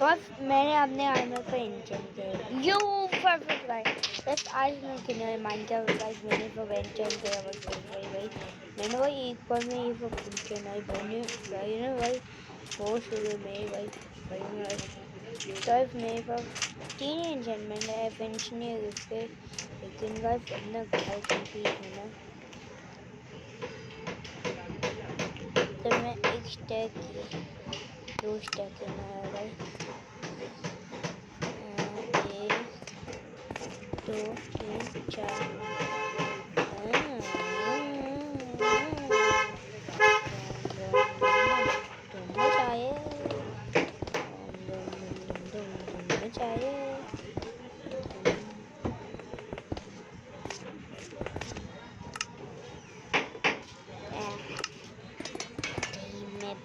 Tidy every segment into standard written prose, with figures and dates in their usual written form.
बस मैंने अपने आर्मर को इंचेंट किया। You perfect guys. बस आज मैं खेलने माइनक्राफ्ट गाइस। मैंने तो इंचेंट किया बस भाई मैंने भाई एक बार में ये सब इंचेंट आई भाई ने भाई बहुत शुरू में भाई गाइस मेरे पास 3 इंचेंटमेंट है एफिनिटी है उस पे, लेकिन गाइस अपना घर कंप्लीट होना तो मैं एक स्टैक की 2 स्टैक लेना है भाई। 1 2 3 4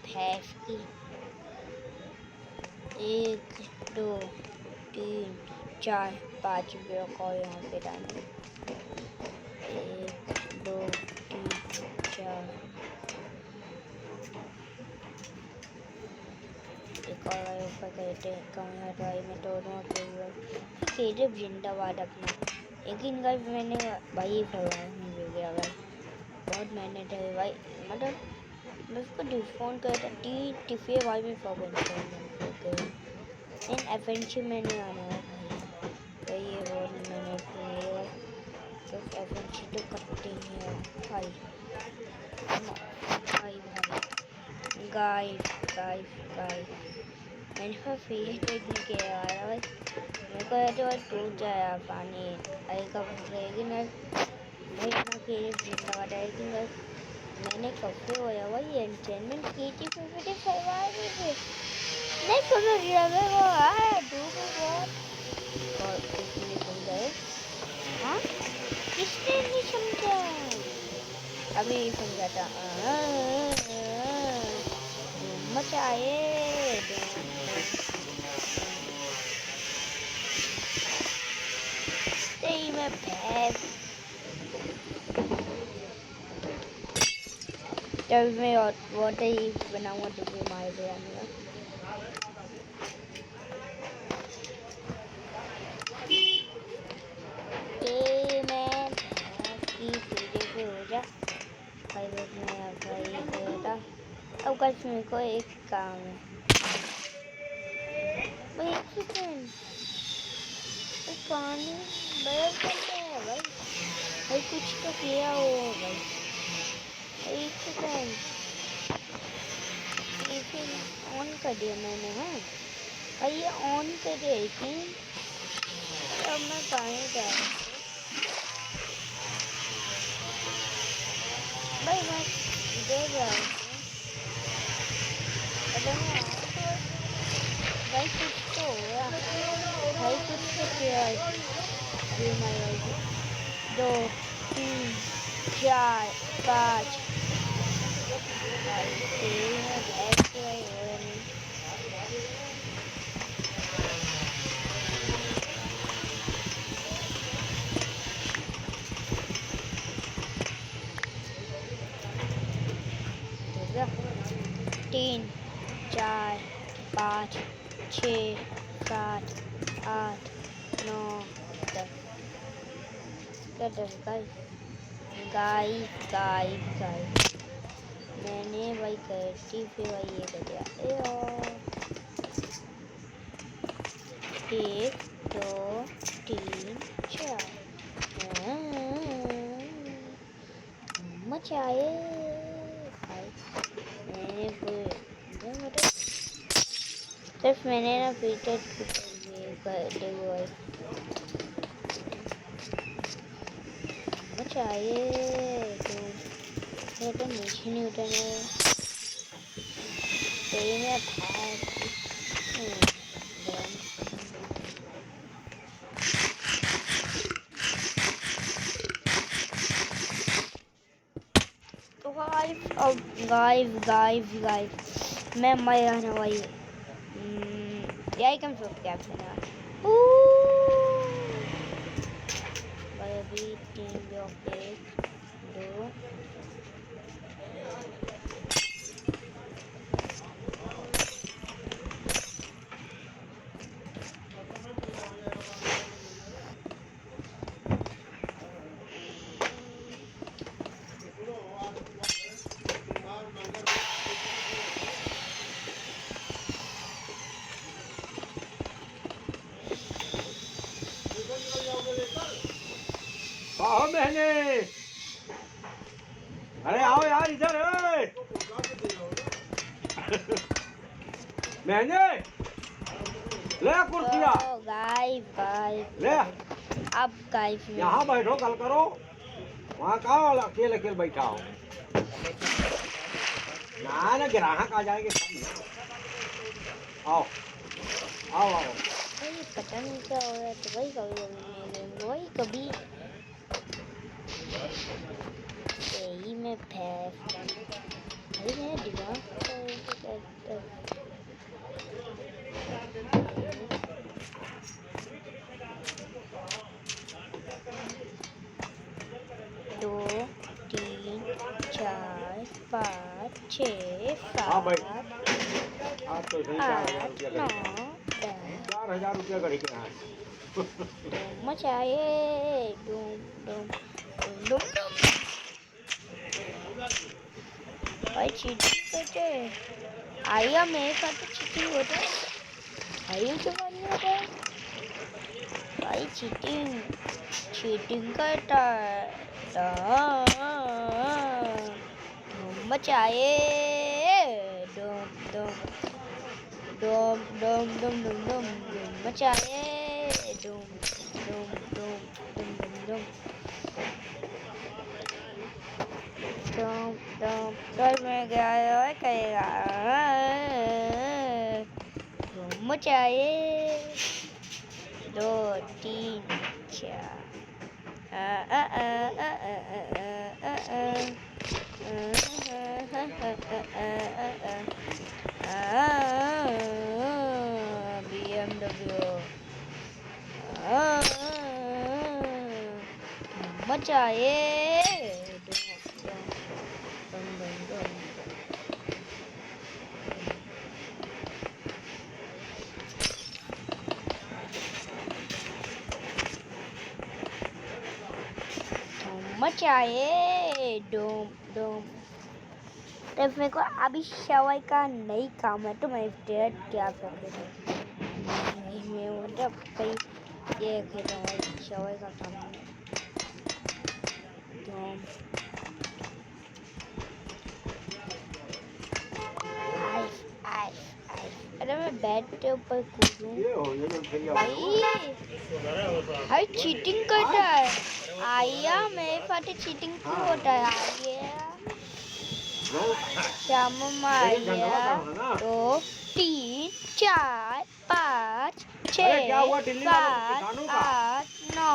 भैंस की 1 2 3 4 5 ब्लॉक और यहाँ पे डालना 1 2 3 4 एक और ऊपर कहते हैं कहाँ ड्राई में दोनों के जिंदाबाद अपना। लेकिन गाइस मैंने भाई फरवाया हो गया भाई बहुत मेहनत है भाई। मतलब मैं उसको डिस्काउंट कर था टिफे भाई में इन एफेंशी में नहीं आना है भाई ये बहुत मेहनत है तो एफेंशी तो करते ही है भाई भाई भाई गाइस मैंने पास फिर देखने के आया भाई मेरे को तो टूट जाया पानी आएगा लेकिन भाई अपना फिर जीता लेकिन मैंने कब होया भाई एंटरटेनमेंट की थी फिर सरवाइव थे नहीं समझ रहा मैं वो है डूबे बहुत और किसने समझा हाँ किसने नहीं समझा अभी समझा था मचाए मैं भैंस जब मैं वाटर ही बनाऊंगा तो फिर मार दे आऊंगा ये मैं की सीधे पे हो जा भाई मैं भाई बेटा अब गाइस मेरे को एक काम है भाई एक सेकंड पानी बर्फ करते हैं भाई भाई कुछ तो किया हो भाई एक सेकंड इसे ऑन कर दिया मैंने हाँ भाई ये ऑन कर दिया लेकिन अब मैं पानी डाल भाई मैं इधर जाऊँ भाई कुछ तो हो गया भाई कुछ तो किया अभी मैं 2 3 4 5 3 4 5 6 7 8 9 10 गाइस मैंने भाई करती फिर भाई ये कर दिया 1 2 3 4 मचाए भाई मैंने सिर्फ मैंने ना फिल्टर ये कर दे भाई मचाए तो नीचे नहीं उतरना तो मैं तो गाइस मैं मर भाई यही कम सब्सक्राइब करना भाई अभी 3 ब्लॉक 1 2 3 आओ बहने, अरे आओ यार इधर बहने, ले कुर्सियाँ गाइस ले, अब गाइस यहाँ बैठो कल करो, वहाँ कहाँ अकेले अकेले बैठा हो। ना ग्राहक आ जाएंगे सब। आओ आओ आओ। भाई पता नहीं क्या हो रहा है, तो वही कभी वही कभी यही में फैस भाई मेरा दिमाग दो 3 4 5 6 7 आप तो सही 8 9 4,000 रुपया गढ़ी के यहाँ मचाए डूम डूम डूम डूम भाई चीटिंग करते आया मेरे साथ तो चीटिंग होता है आयु के बाद नहीं होता है भाई चीटिंग करता है मचाए डूम डूम डूम डूम डूम डूम डूम मचाए डूम डूम डूम डूम डूम डूम डूम डूम में गया है कहेगा मचाए 2 3 4 BMW मचाए मचाए डूम डूम। तो मेरे को अभी शवाई का नहीं काम है तो मैं क्या कर मैं मतलब कहीं ये खेल रहा हूँ शवाई का काम है अरे मैं बेड के ऊपर कूदूं भाई चीटिंग करता है आया मेरे साथ चीटिंग क्यों होता है आइए श्याम आइया 2 3 4 5 6 7 8 9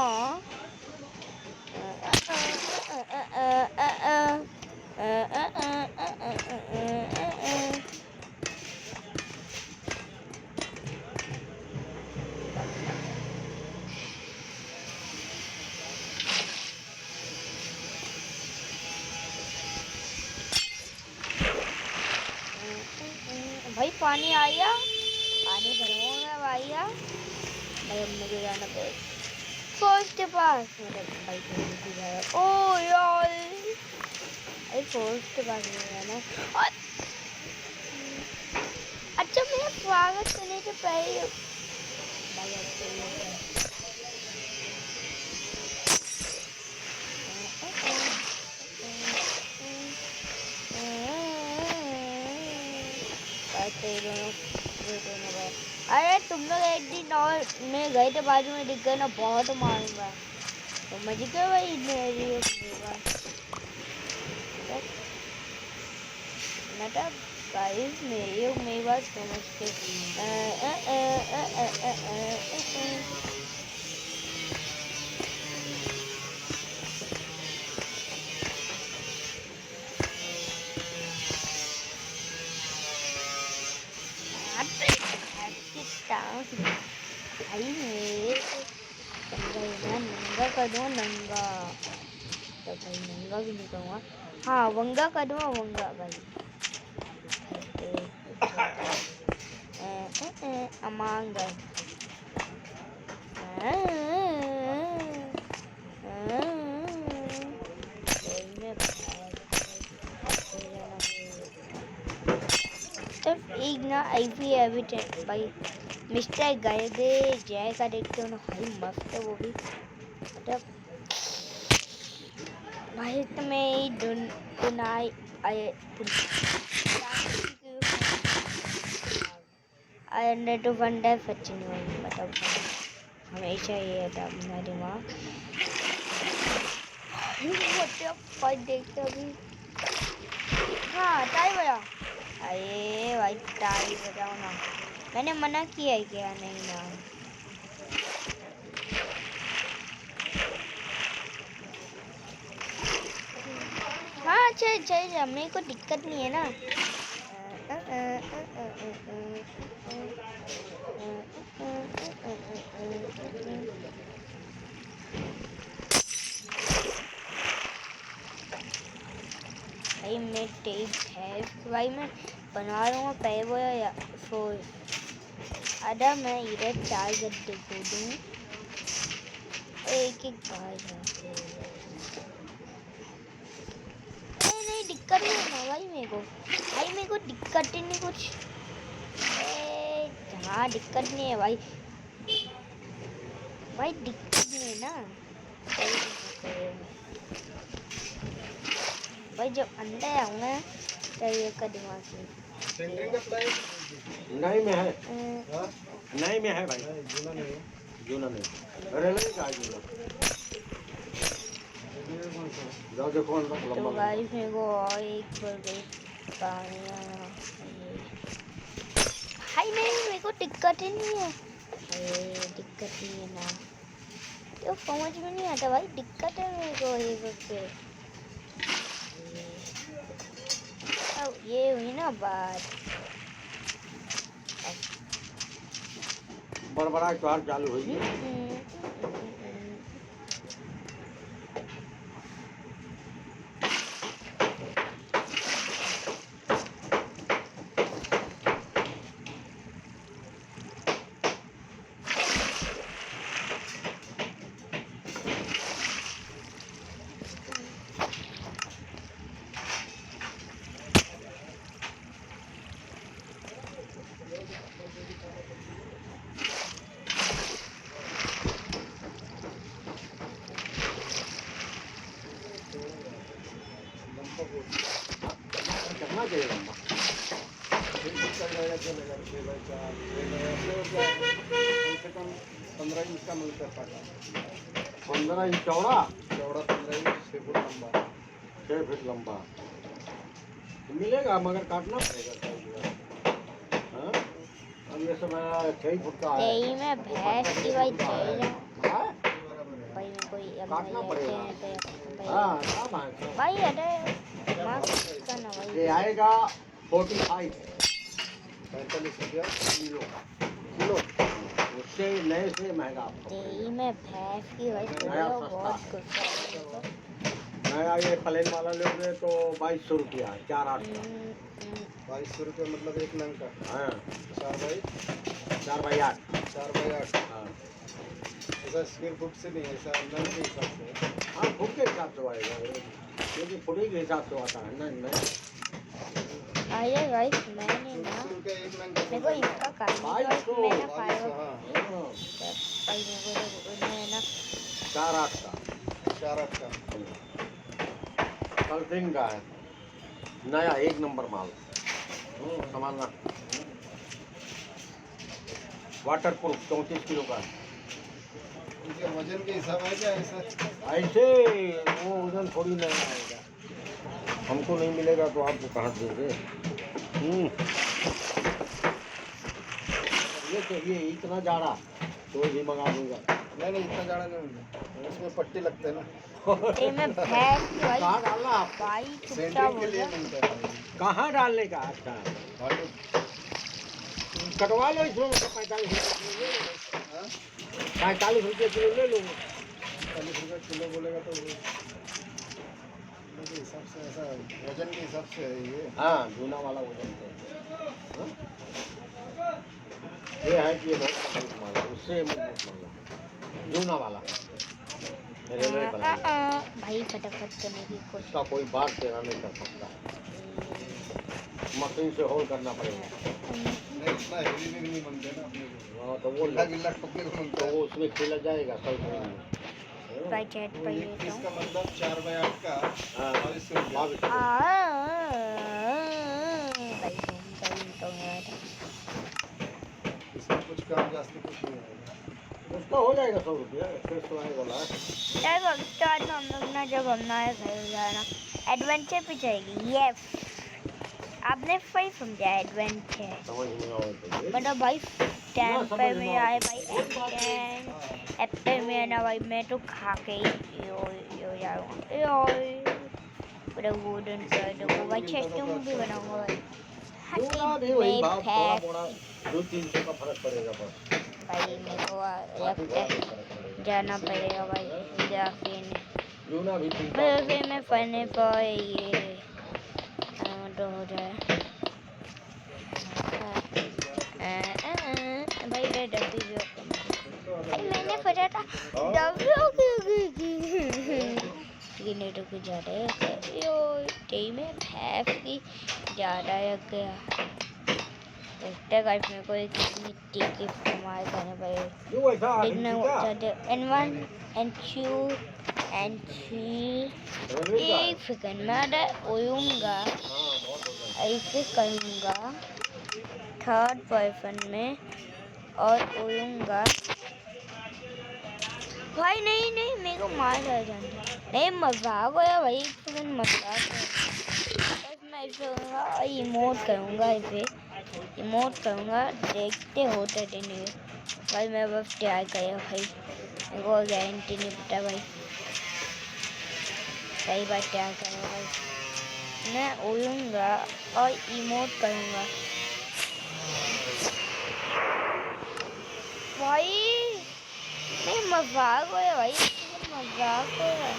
भाई पानी आया पानी भरवाऊंगा भैया भाई अब मुझे जाना पे फर्स्ट पास मेरे भाई को ओ यार भाई फर्स्ट पास में जाना और अच्छा मैं स्वागत करने से पहले भाई अरे तुम लोग एक दिन और मैं गए थे बाजू में दिख गए ना बहुत मारूंगा तो मजे क्या भाई नाटक गाइस मेरी बात समझते भाई नंगा कर दूँगा नंगा तो भाई नंगा भी नहीं कहूँगा हाँ वंगा कर दूँगा वंगा भाई अमांग एक ना आईवी एविटेंट भाई मिस्टर गए दे जय का देखते हो ना भाई मस्त है वो भी मतलब भाई तुम्हें दुनाई आए आई टू वंडर फचिंग मतलब हमेशा ये था मेरा दिमाग। भाई देखते अभी हाँ टाई बजा। अरे भाई टाई बजाओ ना, मैंने मना किया है क्या? नहीं ना। हाँ अच्छा मेरे को दिक्कत नहीं है ना। भाई मैं टेप है भाई, मैं बना रहा हूँ पहले वो या फोर आधा मैं इधर 4 गड्ढे खोदूँ एक एक गाय जाके। नहीं दिक्कत नहीं है भाई मेरे को, भाई मेरे को दिक्कत ही नहीं कुछ। हाँ दिक्कत नहीं है भाई, भाई दिक्कत नहीं है ना भाई। जब अंदर आऊँगा चाहिए का दिमाग से सेंटरिंग का प्लाई नहीं में है, नहीं में है भाई, जूना नहीं है, जूना नहीं। अरे नहीं का जूना जाओ देखो अंदर लंबा। तो गाइस मेरे को और एक बार गई पानी भाई नहीं मेरे को दिक्कत ही नहीं है। अरे दिक्कत ही है ना, तो समझ में नहीं आता भाई, दिक्कत है मेरे को ये पे। अब ये हुई ना बात, बड़ा त्योहार चालू होगी। कितना चाहिए लंबा? 15 इंच का मिलता है, 15 इंच चौड़ा, चौड़ा 15 इंच, 6 फुट लंबा, 6 फीट लंबा मिलेगा मगर काटना पड़ेगा। हाँ? अब ये सब 6 फुट का है। यही मैं भैंस की भाई चाहिए हाँ? भाई में कोई काटना पड़ेगा। भाई भाई अरे मास्क का ना ये भाई आएगा 45 ₹45 किलो, किलो उससे नए से महंगा आपको यही मैं भैंस की भाई नया बोलो सस्ता बहुत है। कुछ नया ये प्लेन वाला लोगे तो 2200 रुपया, 4-8 का। ₹2200 मतलब एक नंग का, हाँ 4 बाई 8। बाई 8। हाँ ऐसा स्क्वायर फुट से नहीं, ऐसा नंग के हिसाब से। हाँ फुट के हिसाब से आएगा, क्योंकि फुट के हिसाब से आता है ना। आइए भाई मैंने ना ₹2200 एक नंग मेरे को इसका काटने के बाद मैंने फाइव हाँ, भाई मेरे को मैं ना 4-8 का 4-8 का। कलसिंग का है, नया एक नंबर माल। संभालना, वाटर प्रूफ 34 किलो का है। उनके वजन के हिसाब है क्या ऐसा? ऐसे वो वजन थोड़ी नहीं आएगा, हमको नहीं मिलेगा तो आपको कहाँ देंगे। ये चाहिए इतना जाड़ा तो भी मंगा दूंगा। नहीं इतना जाड़ा नहीं मिलता, उसमें पट्टी लगते हैं ना। ए मैं भैंस की भाई कहाँ डालना आप? भाई चुपचाप सेंटरिंग हो के लिए जा। मिलता है। कहाँ डालने का? अच्छा कटवा लो इसमें, 45 रुपये किलो ले लो। 40 रुपये किलो बोलेगा तो के हिसाब से, ऐसा वजन के हिसाब से है ये। हाँ जूना वाला वजन से। हाँ? ये है कि ये बहुत मजबूत माल है, उससे मजबूत माल है जूना वाला रेलवे का। भाई फटाफट करने की कोशिश। उसका कोई बात तेरा नहीं कर सकता, मशीन से होल करना पड़ेगा। नहीं इतना हेवी में भी नहीं बनते ना अपने को। हाँ तो वो गिल्ला ठोकने को तो बनता है। वो उसमें खिला जाएगा कल में। भाई चैट पढ़ लेता इसका हूँ। मतलब 4 बाय 8 का हाँ 40 मिनट। भाभी भाई घूमता हूँ यार। इसमें कुछ कम जास्त कुछ नहीं होगा। उसका हो जाएगा 100 रुपया एक्सेस तो आएगा लाख। यार अब स्टार्ट में हम लोग ना जब हम नया घर जाना एडवेंचर पे जाएगी। यस आपने सही समझा एडवेंचर। समझ में आओ तो ये। मतलब भाई ना टाइम समझ पर में में आओ आए तो भाई कोई बात नहीं। एप्पल में है ना भाई मैं तो खा के ही यो जाऊँगा यो पूरा वुडन कर दूँगा भाई चेस्टम भी बनाऊँगा भाई। लूना भी वही भाव थोड़ा पैक मोड़ा 200-300 का फर्क पड़ेगा बस। भाई मेरे को काफी लगता बड़ा है फर्क पड़ेगा। जाना पड़ेगा भाई ग्राफी में। लूना भी 3-4 ग्राफी में फलने पर ये तो हो जाए भाई ये डब्बी भी ओपन मैंने सोचा था डब्बी ये नहीं रुक जा रहे यो टी में भैंस की ज़्यादा लग गया। देखते हैं गाइस मेरे को एक मिट्टी की इस्तेमाल करने पड़ेगा। क्यों ऐसा देखना ठीक है? N1 N2 N3 एक सेकंड मैं उड़ूंगा हाँ बहुत हो गया। ऐसे करूँगा थर्ड पर्सन में और उड़ूंगा। भाई नहीं नहीं मेरे को मार कर जाना नहीं मजाक होया भाई एक सेकंड मजाक है। बस मैं ऐसे करूँगा और इमोट करूँगा ऐसे इमोट करूँगा देखते होते नहीं भाई मैं बस ट्राई करेगा भाई मेरे को गारंटी नहीं पता भाई सही बात ट्राई करूँगा भाई मैं उड़ूंगा और इमोट करूँगा भाई नहीं मजाक हो रहा भाई मजाक हो रहा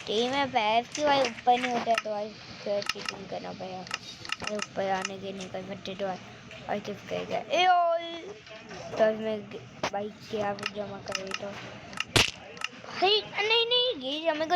टीम में पैर की भाई ऊपर नहीं होता तो भाई फिर चीटिंग करना पड़ेगा भाई ऊपर आने के नहीं कर सकते तो भाई सिर्फ कहेगा ए तो मैं भाई क्या जमा करें तो भाई नहीं नहीं ये हमें को